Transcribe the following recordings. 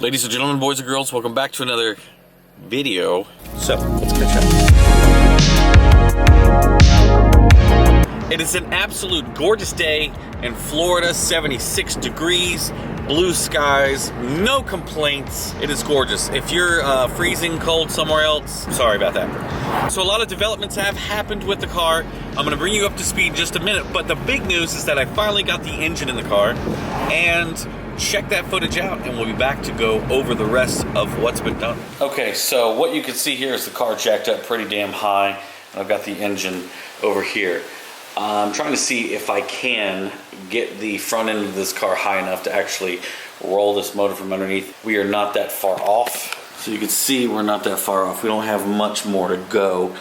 Ladies and gentlemen, boys and girls, welcome back to another video. So, let's catch up. It is an absolute gorgeous day in Florida, 76 degrees, blue skies, no complaints. It is gorgeous. If you're freezing cold somewhere else, sorry about that. So a lot of developments have happened with the car. I'm gonna bring you up to speed in just a minute, but the big news is that I finally got the engine in the car, and check that footage out and we'll be back to go over the rest of what's been done. Okay, so what you can see here is the car jacked up pretty damn high, and I've got the engine over here. I'm trying to see if I can get the front end of this car high enough to actually roll this motor from underneath. We are not that far off. So you can see we're not that far off. We don't have much more to go.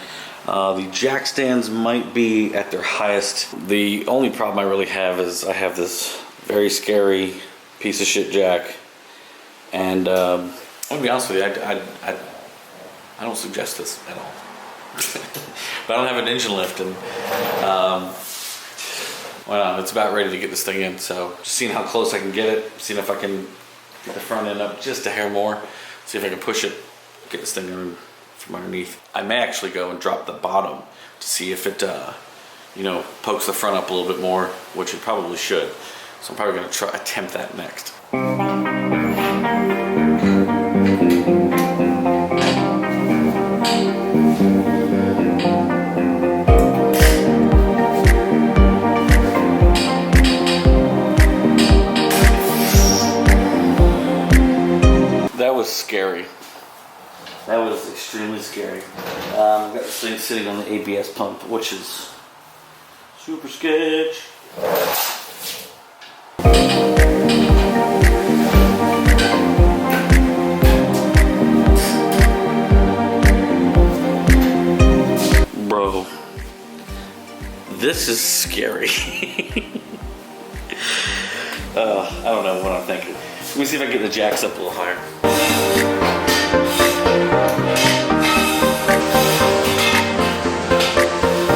The jack stands might be at their highest. The only problem I really have is I have this very scary piece of shit jack. And I'm gonna be honest with you, I don't suggest this at all. But I don't have an engine lift, and well, it's about ready to get this thing in. So just seeing how close I can get it, seeing if I can get the front end up just a hair more, see if I can push it, get this thing in from underneath. I may actually go and drop the bottom to see if it, you know, pokes the front up a little bit more, which it probably should. So I'm probably gonna attempt that next. That was scary. That was extremely scary. I've got this thing sitting on the ABS pump, which is super sketch. Bro, this is scary. I don't know what I'm thinking. Let me see if I can get the jacks up a little higher.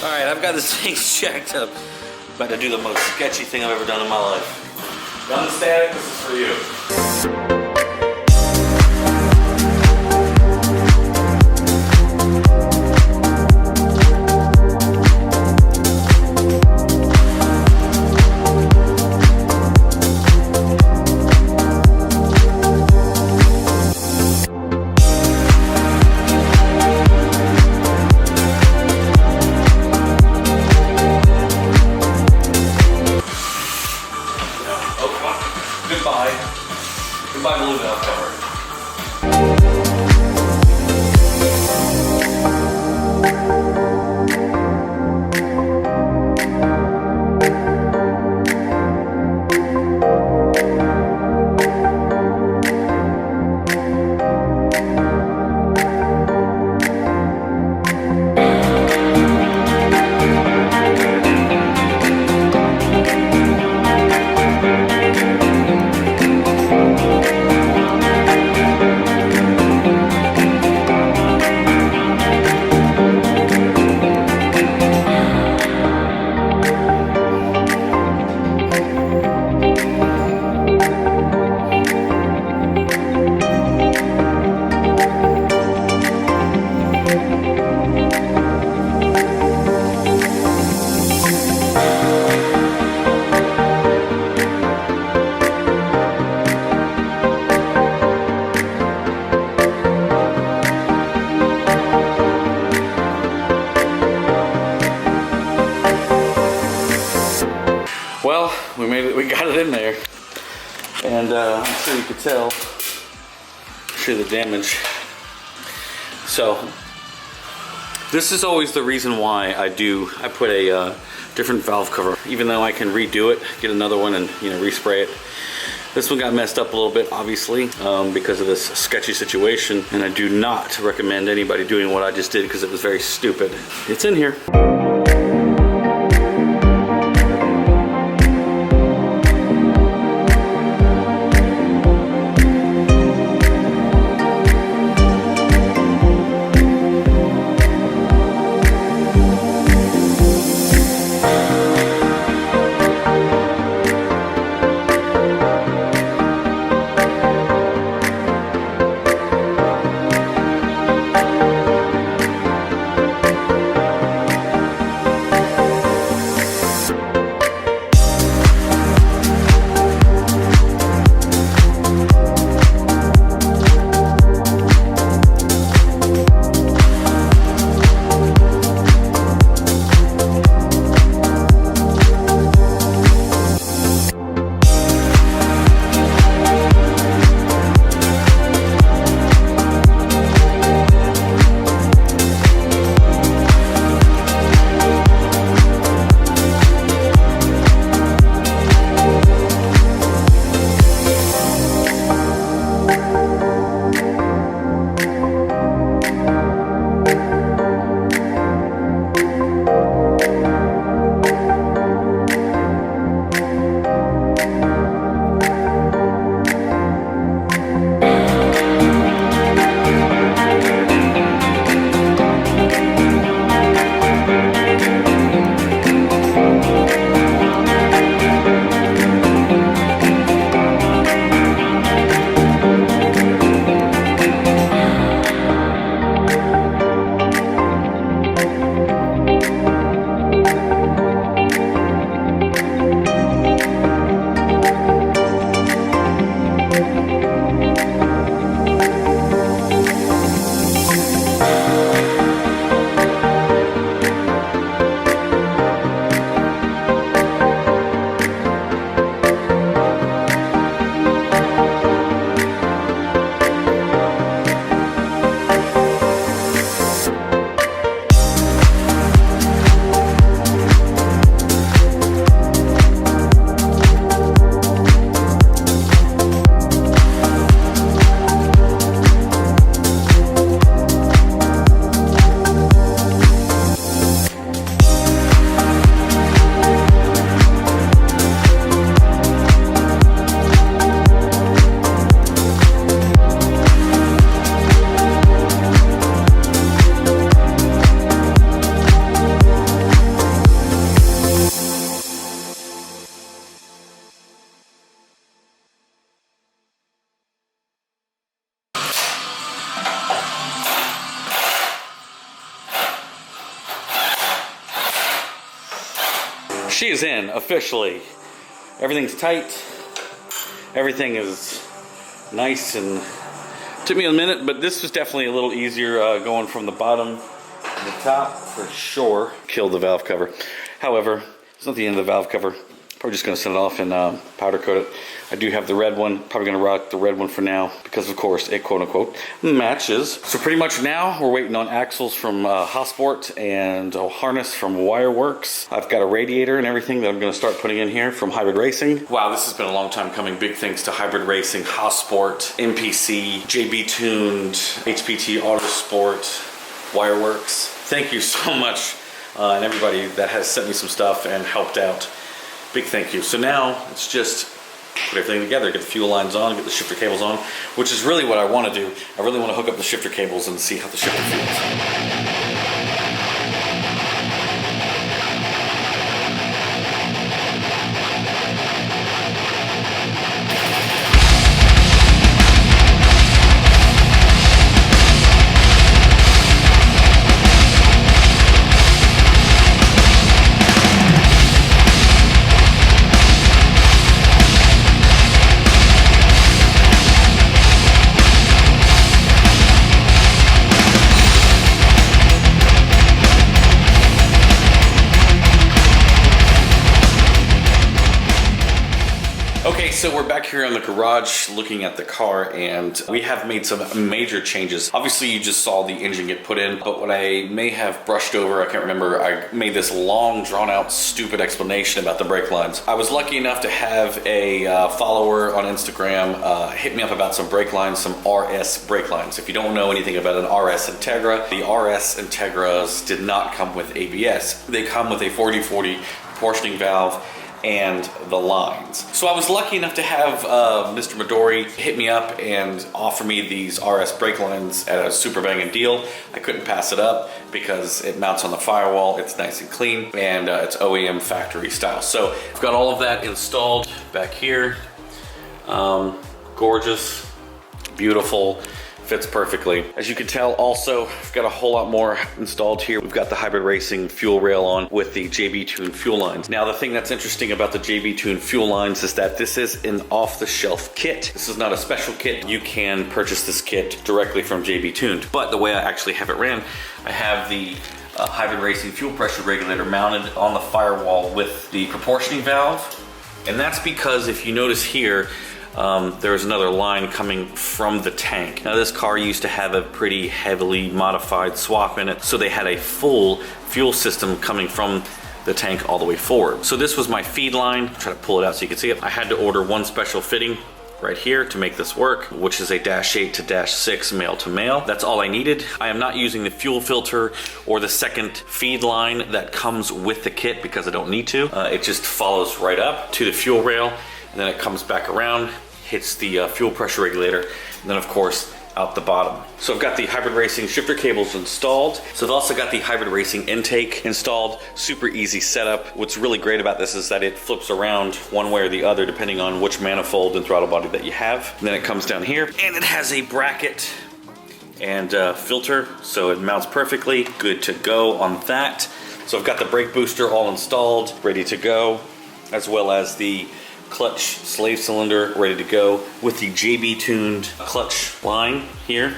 Alright, I've got this thing jacked up. About to do the most sketchy thing I've ever done in my life. Gun static, this is for you. Goodbye, blue valve cover. Well, we made it. We got it in there, and I'm sure you could tell. Show the damage. So this is always the reason why I put a different valve cover, even though I can redo it, get another one, and respray it. This one got messed up a little bit, obviously, because of this sketchy situation, and I do not recommend anybody doing what I just did because it was very stupid. It's in here. she is in officially. Everything's tight. Everything is nice, and took me a minute, but this was definitely a little easier going from the bottom to the top for sure. Killed the valve cover. However, it's not the end of the valve cover. Probably just going to set it off and powder coat it. I do have the red one. Probably going to rock the red one for now because, of course, it quote-unquote matches. So pretty much now we're waiting on axles from Hossport and a harness from Wireworks. I've got a radiator and everything that I'm going to start putting in here from Hybrid Racing. Wow, this has been a long time coming. Big thanks to Hybrid Racing, Hossport, MPC, JB Tuned, HPT Autosport, Wireworks. Thank you so much, and everybody that has sent me some stuff and helped out. Big thank you. So now it's just put everything together, get the fuel lines on, get the shifter cables on, which is really what I want to do. I really want to hook up the shifter cables and see how the shifter feels. Okay, so we're back here in the garage looking at the car, and we have made some major changes. Obviously, you just saw the engine get put in, but what I may have brushed over, I can't remember, I made this long, drawn-out, stupid explanation about the brake lines. I was lucky enough to have a follower on Instagram hit me up about some brake lines, some RS brake lines. If you don't know anything about an RS Integra, the RS Integras did not come with ABS. They come with a 40/40 proportioning valve and the lines. So I was lucky enough to have Mr. Midori hit me up and offer me these RS brake lines at a super banging deal. I couldn't pass it up because it mounts on the firewall, it's nice and clean, and it's OEM factory style. So I've got all of that installed back here. Gorgeous, beautiful, fits perfectly. As you can tell, also, I've got a whole lot more installed here. We've got the Hybrid Racing fuel rail on with the JB Tuned fuel lines. Now, the thing that's interesting about the JB Tuned fuel lines is that this is an off-the-shelf kit. This is not a special kit. You can purchase this kit directly from JB Tuned. But the way I actually have it ran, I have the Hybrid Racing fuel pressure regulator mounted on the firewall with the proportioning valve. And that's because if you notice here, there's another line coming from the tank. Now this car used to have a pretty heavily modified swap in it, so they had a full fuel system coming from the tank all the way forward. So this was my feed line. Try to pull it out so you can see it. I had to order one special fitting right here to make this work, which is a -8 to -6 male to male. That's all I needed. I am not using the fuel filter or the second feed line that comes with the kit because I don't need to. It just follows right up to the fuel rail, and then it comes back around, hits the fuel pressure regulator, and then of course out the bottom. So I've got the Hybrid Racing shifter cables installed. So I've also got the Hybrid Racing intake installed. Super easy setup. What's really great about this is that it flips around one way or the other depending on which manifold and throttle body that you have. And then it comes down here, and it has a bracket and filter, so it mounts perfectly. Good to go on that. So I've got the brake booster all installed, ready to go, as well as the clutch slave cylinder ready to go with the JB Tuned clutch line here.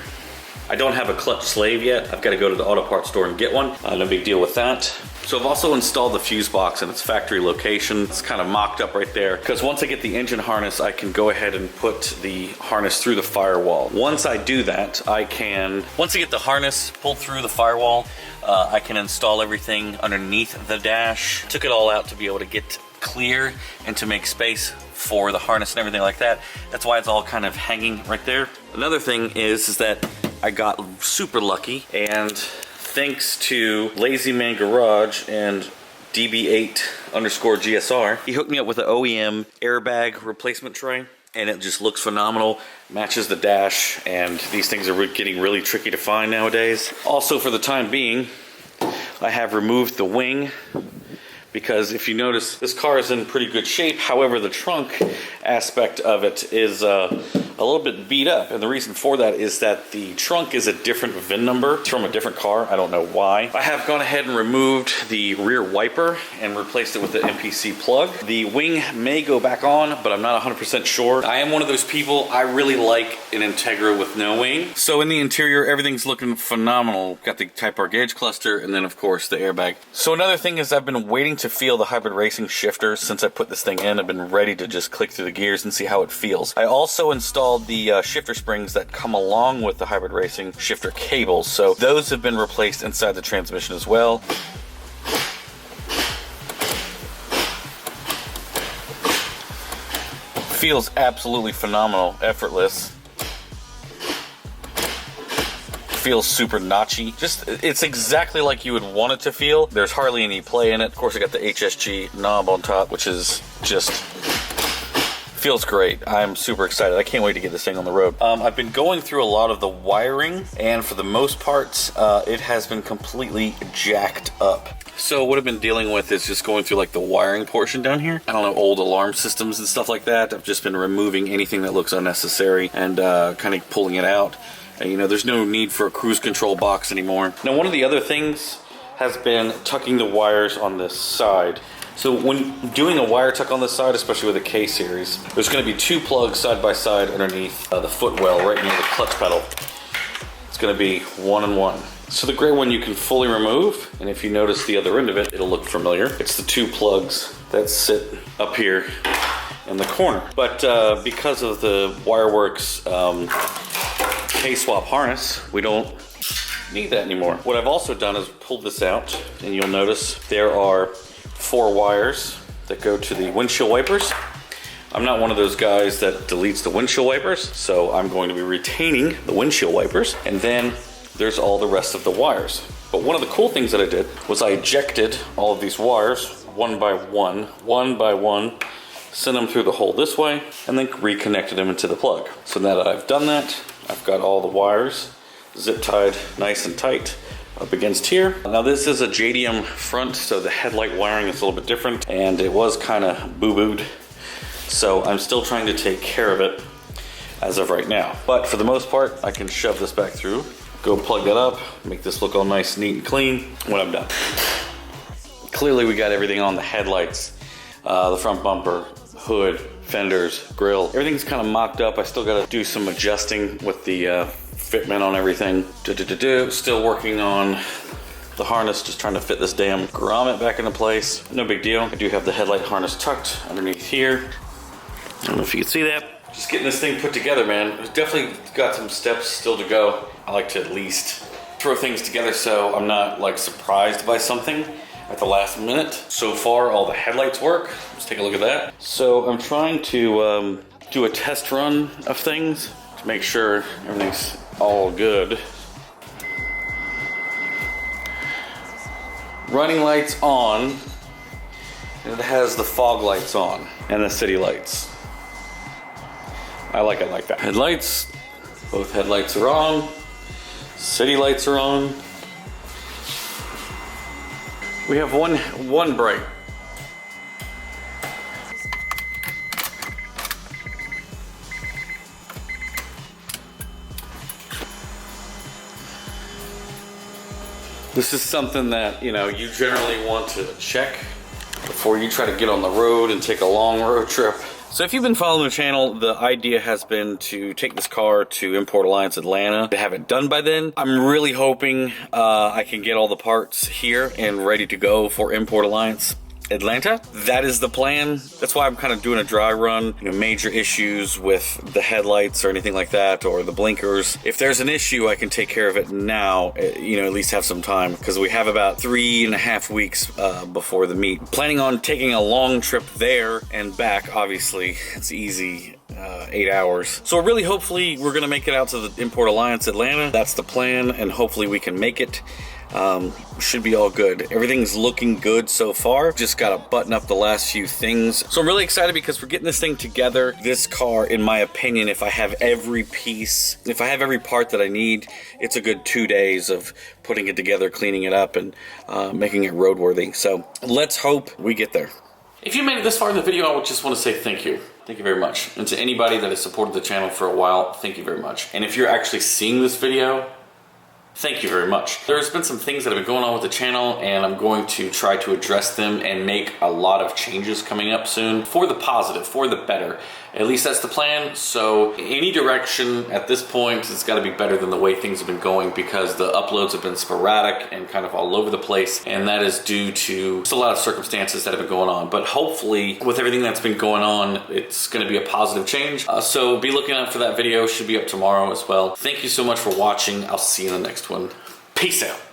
I don't have a clutch slave yet. I've got to go to the auto parts store and get one. No big deal with that. So I've also installed the fuse box in its factory location. It's kind of mocked up right there because once I get the engine harness, I can go ahead and put the harness through the firewall. Once I do that, once I get the harness pulled through the firewall, I can install everything underneath the dash. Took it all out to be able to get clear and to make space for the harness and everything like that. That's why it's all kind of hanging right there. Another thing is that I got super lucky, and thanks to Lazy Man Garage and DB8_GSR, he hooked me up with an OEM airbag replacement tray, and it just looks phenomenal, matches the dash, and these things are getting really tricky to find nowadays. Also, for the time being, I have removed the wing, because if you notice, this car is in pretty good shape. However, the trunk aspect of it is a little bit beat up. And the reason for that is that the trunk is a different VIN number. It's from a different car. I don't know why. I have gone ahead and removed the rear wiper and replaced it with the MPC plug. The wing may go back on, but I'm not 100% sure. I am one of those people, I really like an Integra with no wing. So in the interior, everything's looking phenomenal. Got the Type R gauge cluster, and then of course the airbag. So another thing is I've been waiting to feel the hybrid racing shifter since I put this thing in. I've been ready to just click through the gears and see how it feels. I also installed the shifter springs that come along with the hybrid racing shifter cables. So those have been replaced inside the transmission as well. Feels absolutely phenomenal, effortless. Feels super notchy. It's exactly like you would want it to feel. There's hardly any play in it. Of course, I got the HSG knob on top, which is just feels great. I'm super excited. I can't wait to get this thing on the road. I've been going through a lot of the wiring, and for the most part, it has been completely jacked up. So what I've been dealing with is just going through like the wiring portion down here. I don't know, old alarm systems and stuff like that. I've just been removing anything that looks unnecessary and kind of pulling it out. And, you know, there's no need for a cruise control box anymore. Now, one of the other things has been tucking the wires on this side. So when doing a wire tuck on this side, especially with a K series, there's going to be two plugs side by side underneath the footwell right near the clutch pedal. It's going to be 1 and 1. So the gray one you can fully remove, and if you notice the other end of it, it'll look familiar. It's the two plugs that sit up here in the corner. But because of the Wireworks K-swap harness, we don't need that anymore. What I've also done is pulled this out, and you'll notice there are 4 wires that go to the windshield wipers. I'm not one of those guys that deletes the windshield wipers, so I'm going to be retaining the windshield wipers, and then there's all the rest of the wires. But one of the cool things that I did was I ejected all of these wires one by one, sent them through the hole this way, and then reconnected them into the plug. So now that I've done that, I've got all the wires zip tied nice and tight up against here. Now this is a JDM front, so the headlight wiring is a little bit different, and it was kind of boo-booed. So I'm still trying to take care of it as of right now. But for the most part, I can shove this back through, go plug that up, make this look all nice, neat, and clean when I'm done. Clearly we got everything on: the headlights, the front bumper, hood, fenders, grill. Everything's kind of mocked up. I still got to do some adjusting with the fitment on everything. Still working on the harness, just trying to fit this damn grommet back into place. No big deal. I do have the headlight harness tucked underneath here. I don't know if you can see that. Just getting this thing put together, man. It's definitely got some steps still to go. I like to at least throw things together so I'm not like surprised by something at the last minute. So far, all the headlights work. Let's take a look at that. So I'm trying to do a test run of things to make sure everything's all good. Running lights on, and it has the fog lights on and the city lights. I like it like that. Headlights, both headlights are on. City lights are on. We have one bright. This is something that, you know, you generally want to check before you try to get on the road and take a long road trip. So if you've been following the channel, the idea has been to take this car to Import Alliance Atlanta to have it done by then. I'm really hoping I can get all the parts here and ready to go for Import Alliance Atlanta. That is the plan. That's why I'm kind of doing a dry run. You know, major issues with the headlights or anything like that, or the blinkers. If there's an issue, I can take care of it now, you know, at least have some time, because we have about 3.5 weeks before the meet. Planning on taking a long trip there and back. Obviously, it's easy. 8 hours. So really, hopefully, we're gonna make it out to the Import Alliance Atlanta. That's the plan, and hopefully we can make it. Should be all good. Everything's looking good so far. Just gotta button up the last few things. So I'm really excited because we're getting this thing together. This car, in my opinion, if I have every piece, if I have every part that I need, it's a good 2 days of putting it together, cleaning it up, and making it roadworthy. So let's hope we get there. If you made it this far in the video, I would just want to say thank you. Thank you very much. And to anybody that has supported the channel for a while, thank you very much. And if you're actually seeing this video, thank you very much. There's been some things that have been going on with the channel, and I'm going to try to address them and make a lot of changes coming up soon for the positive, for the better. At least that's the plan. So any direction at this point, it's got to be better than the way things have been going, because the uploads have been sporadic and kind of all over the place, and that is due to just a lot of circumstances that have been going on. But hopefully, with everything that's been going on, it's going to be a positive change. So be looking out for that video. Should be up tomorrow as well. Thank you so much for watching. I'll see you in the next one. Peace out.